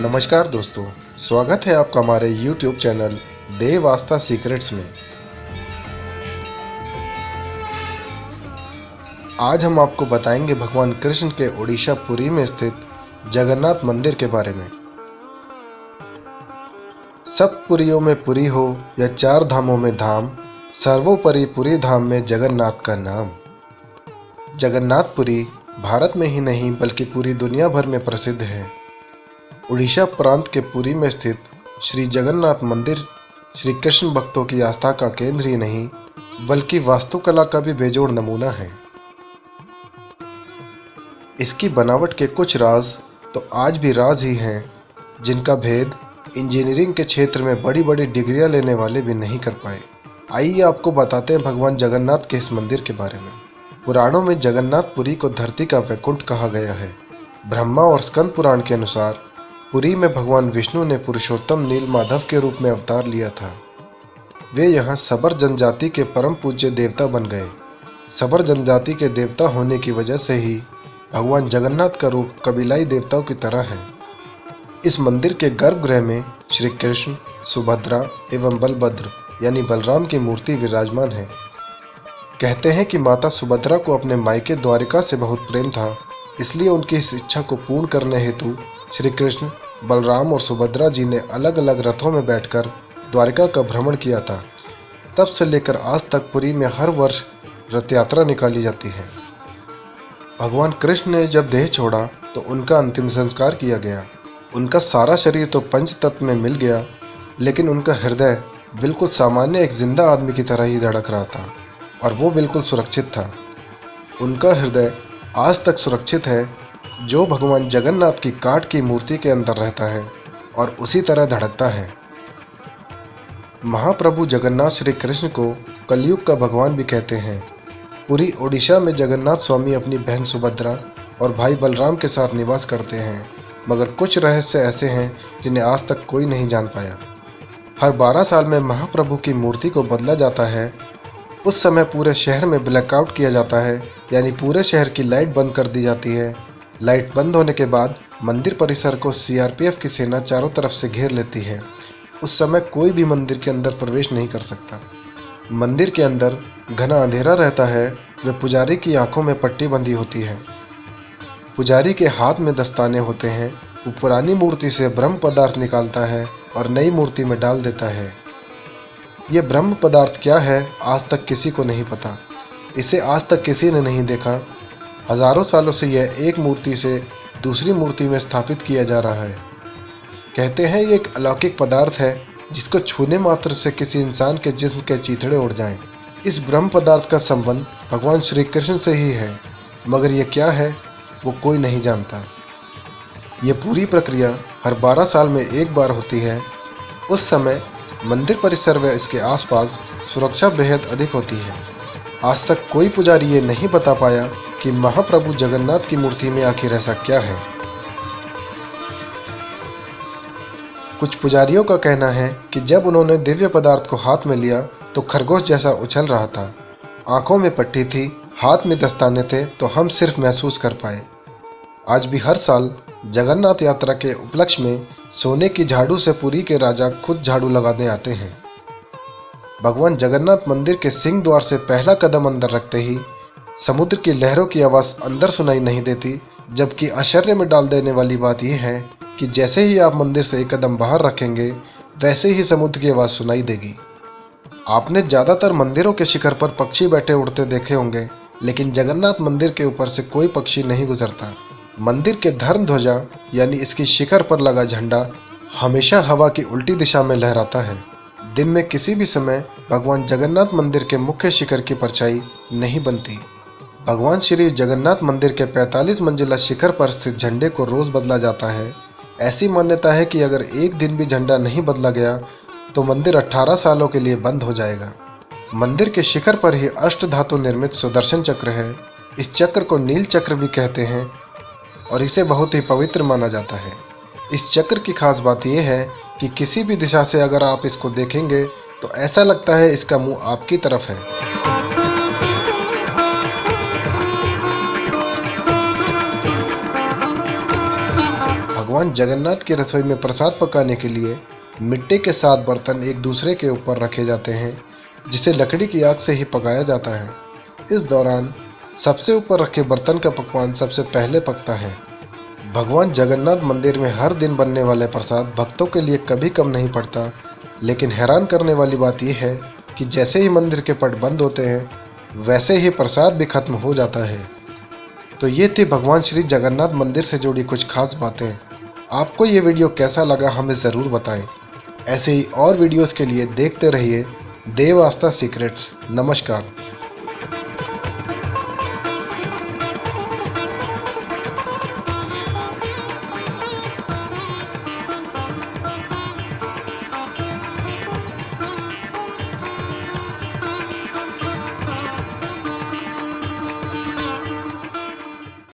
नमस्कार दोस्तों, स्वागत है आपका हमारे YouTube चैनल देव आस्था सीक्रेट्स में। आज हम आपको बताएंगे भगवान कृष्ण के ओडिशा पुरी में स्थित जगन्नाथ मंदिर के बारे में। सब पुरियों में पुरी हो या चार धामों में धाम, सर्वोपरि पुरी धाम में जगन्नाथ का नाम। जगन्नाथपुरी भारत में ही नहीं बल्कि पूरी दुनिया भर में प्रसिद्ध है। उड़ीसा प्रांत के पुरी में स्थित श्री जगन्नाथ मंदिर श्री कृष्ण भक्तों की आस्था का केंद्र ही नहीं बल्कि वास्तुकला का भी बेजोड़ नमूना है। इसकी बनावट के कुछ राज तो आज भी राज ही हैं, जिनका भेद इंजीनियरिंग के क्षेत्र में बड़ी बड़ी डिग्रियां लेने वाले भी नहीं कर पाए। आइए आपको बताते हैं भगवान जगन्नाथ के इस मंदिर के बारे में। पुराणों में जगन्नाथपुरी को धरती का वैकुंठ कहा गया है। ब्रह्मा और स्कंद पुराण के अनुसार पुरी में भगवान विष्णु ने पुरुषोत्तम नील माधव के रूप में अवतार लिया था। वे यहाँ सबर जनजाति के परम पूज्य देवता बन गए। सबर जनजाति के देवता होने की वजह से ही भगवान जगन्नाथ का रूप कबीलाई देवताओं की तरह है। इस मंदिर के गर्भगृह में श्री कृष्ण, सुभद्रा एवं बलभद्र यानी बलराम की मूर्ति विराजमान है। कहते हैं कि माता सुभद्रा को अपने मायके द्वारिका से बहुत प्रेम था, इसलिए उनकी इस इच्छा को पूर्ण करने हेतु श्री कृष्ण, बलराम और सुभद्रा जी ने अलग अलग रथों में बैठकर द्वारिका का भ्रमण किया था। तब से लेकर आज तक पुरी में हर वर्ष रथ यात्रा निकाली जाती है। भगवान कृष्ण ने जब देह छोड़ा तो उनका अंतिम संस्कार किया गया। उनका सारा शरीर तो पंच तत्व में मिल गया, लेकिन उनका हृदय बिल्कुल सामान्य एक जिंदा आदमी की तरह ही धड़क रहा था और वो बिल्कुल सुरक्षित था। उनका हृदय आज तक सुरक्षित है, जो भगवान जगन्नाथ की काठ की मूर्ति के अंदर रहता है और उसी तरह धड़कता है। महाप्रभु जगन्नाथ श्री कृष्ण को कलयुग का भगवान भी कहते हैं। पूरी ओडिशा में जगन्नाथ स्वामी अपनी बहन सुभद्रा और भाई बलराम के साथ निवास करते हैं, मगर कुछ रहस्य ऐसे हैं जिन्हें आज तक कोई नहीं जान पाया। हर 12 साल में महाप्रभु की मूर्ति को बदला जाता है। उस समय पूरे शहर में ब्लैकआउट किया जाता है, यानी पूरे शहर की लाइट बंद कर दी जाती है। लाइट बंद होने के बाद मंदिर परिसर को सीआरपीएफ की सेना चारों तरफ से घेर लेती है। उस समय कोई भी मंदिर के अंदर प्रवेश नहीं कर सकता। मंदिर के अंदर घना अंधेरा रहता है। वे पुजारी की आंखों में पट्टी बंधी होती है। पुजारी के हाथ में दस्ताने होते हैं। वो पुरानी मूर्ति से ब्रह्म पदार्थ निकालता है और नई मूर्ति में डाल देता है। ये ब्रह्म पदार्थ क्या है आज तक किसी को नहीं पता। इसे आज तक किसी ने नहीं देखा। हजारों सालों से यह एक मूर्ति से दूसरी मूर्ति में स्थापित किया जा रहा है। कहते हैं ये एक अलौकिक पदार्थ है जिसको छूने मात्र से किसी इंसान के जिस्म के चीथड़े उड़ जाएं। इस ब्रह्म पदार्थ का संबंध भगवान श्री कृष्ण से ही है, मगर यह क्या है वो कोई नहीं जानता। ये पूरी प्रक्रिया हर 12 साल में एक बार होती है। उस समय मंदिर परिसर व इसके आसपास सुरक्षा बेहद अधिक होती है। आज तक कोई पुजारी ये नहीं बता पाया कि महाप्रभु जगन्नाथ की मूर्ति में आखिर ऐसा क्या है। कुछ पुजारियों का कहना है कि जब उन्होंने दिव्य पदार्थ को हाथ में लिया तो खरगोश जैसा उछल रहा था। आंखों में पट्टी थी, हाथ में दस्ताने थे, तो हम सिर्फ महसूस कर पाए। आज भी हर साल जगन्नाथ यात्रा के उपलक्ष्य में सोने की झाड़ू से पुरी के राजा खुद झाड़ू लगाने आते हैं। भगवान जगन्नाथ मंदिर के सिंह द्वार से पहला कदम अंदर रखते ही समुद्र की लहरों की आवाज़ अंदर सुनाई नहीं देती, जबकि आश्चर्य में डाल देने वाली बात यह है कि जैसे ही आप मंदिर से एक कदम बाहर रखेंगे वैसे ही समुद्र की आवाज़ सुनाई देगी। आपने ज़्यादातर मंदिरों के शिखर पर पक्षी बैठे उड़ते देखे होंगे, लेकिन जगन्नाथ मंदिर के ऊपर से कोई पक्षी नहीं गुजरता। मंदिर के धर्म ध्वजा यानी इसकी शिखर पर लगा झंडा हमेशा हवा की उल्टी दिशा में लहराता है। दिन में किसी भी समय भगवान जगन्नाथ मंदिर के मुख्य शिखर की परछाई नहीं बनती। भगवान श्री जगन्नाथ मंदिर के 45 मंजिला शिखर पर स्थित झंडे को रोज बदला जाता है। ऐसी मान्यता है कि अगर एक दिन भी झंडा नहीं बदला गया तो मंदिर 18 सालों के लिए बंद हो जाएगा। मंदिर के शिखर पर ही अष्ट धातु निर्मित सुदर्शन चक्र है। इस चक्र को नील चक्र भी कहते हैं और इसे बहुत ही पवित्र माना जाता है। इस चक्र की खास बात यह है कि किसी भी दिशा से अगर आप इसको देखेंगे तो ऐसा लगता है इसका मुंह आपकी तरफ है। भगवान जगन्नाथ की रसोई में प्रसाद पकाने के लिए मिट्टी के 7 बर्तन एक दूसरे के ऊपर रखे जाते हैं, जिसे लकड़ी की आग से ही पकाया जाता है। इस दौरान सबसे ऊपर रखे बर्तन का पकवान सबसे पहले पकता है। भगवान जगन्नाथ मंदिर में हर दिन बनने वाले प्रसाद भक्तों के लिए कभी कम नहीं पड़ता, लेकिन हैरान करने वाली बात यह है कि जैसे ही मंदिर के पट बंद होते हैं वैसे ही प्रसाद भी खत्म हो जाता है। तो ये थी भगवान श्री जगन्नाथ मंदिर से जुड़ी कुछ खास बातें। आपको ये वीडियो कैसा लगा हमें ज़रूर बताएं। ऐसे ही और वीडियोस के लिए देखते रहिए देव आस्था सीक्रेट्स। नमस्कार।